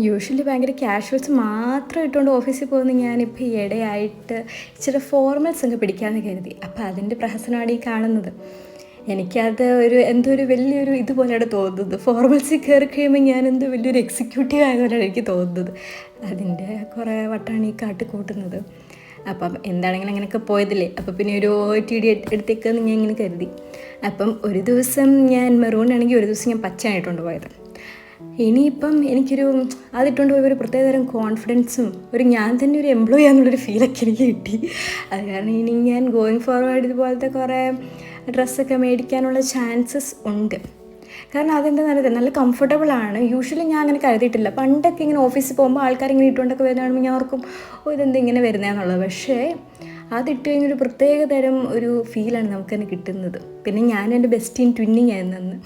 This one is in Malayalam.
യൂഷ്വലി ഭയങ്കര ക്യാഷ്വൽസ് മാത്രം ഇട്ടുകൊണ്ട് ഓഫീസിൽ പോകുന്ന ഞാനിപ്പോൾ ഈ ഇടയായിട്ട് ഇച്ചിരി ഫോർമൽസ് അങ്ങ് പിടിക്കാമെന്ന് കരുതി. അപ്പോൾ അതിൻ്റെ പ്രഹസനമാണ് ഈ കാണുന്നത്. എനിക്കത് എന്തോ ഒരു വലിയൊരു ഇതുപോലെയാണ് തോന്നുന്നത്. ഫോർമൽസിൽ കയറി കഴിയുമ്പോൾ ഞാൻ എന്തോ വലിയൊരു എക്സിക്യൂട്ടീവ് ആയതുപോലെയാണ് എനിക്ക് തോന്നുന്നത്. അതിൻ്റെ കുറേ വട്ടാണ് ഈ കാട്ടിക്കൂട്ടുന്നത്. അപ്പം എന്താണെങ്കിലും അങ്ങനെയൊക്കെ പോയതില്ലേ, അപ്പോൾ പിന്നെ ഒരു OOTD എടുത്തേക്കെന്ന് ഞാൻ ഇങ്ങനെ കരുതി. അപ്പം ഒരു ദിവസം ഞാൻ മെറൂൺ ആണെങ്കിൽ ഒരു ദിവസം ഞാൻ പച്ചയായിട്ടുണ്ട് പോയത്. ഇനിയിപ്പം അതിട്ടുകൊണ്ട് പോയ ഒരു പ്രത്യേകതരം കോൺഫിഡൻസും ഞാൻ തന്നെ ഒരു എംപ്ലോയി ആണെന്നുള്ളൊരു ഫീലൊക്കെ എനിക്ക് കിട്ടി. അത് കാരണം ഇനി ഞാൻ ഗോയിങ് ഫോർവേഡ് ഇതുപോലത്തെ കുറേ ഡ്രസ്സൊക്കെ മേടിക്കാനുള്ള ചാൻസസ് ഉണ്ട്. കാരണം അതെന്താണെന്ന് നല്ല കംഫർട്ടബിളാണ്. യൂഷ്വലി ഞാൻ അങ്ങനെ കരുതിയിട്ടില്ല. പണ്ടൊക്കെ ഇങ്ങനെ ഓഫീസിൽ പോകുമ്പോൾ ആൾക്കാരിങ്ങനെ ഇട്ടുകൊണ്ടൊക്കെ വരുന്ന കാണുമ്പോൾ ഞാൻ ഓർക്കും ഇതെന്താ ഇങ്ങനെ വരുന്നതെന്നുള്ളത്. പക്ഷേ അതിട്ട് കഴിഞ്ഞൊരു പ്രത്യേക തരം ഒരു ഫീലാണ് നമുക്ക് തന്നെ കിട്ടുന്നത്. പിന്നെ ഞാൻ എൻ്റെ ബെസ്റ്റ് ഇൻ ട്വിന്നിങ് ആയിരുന്നു.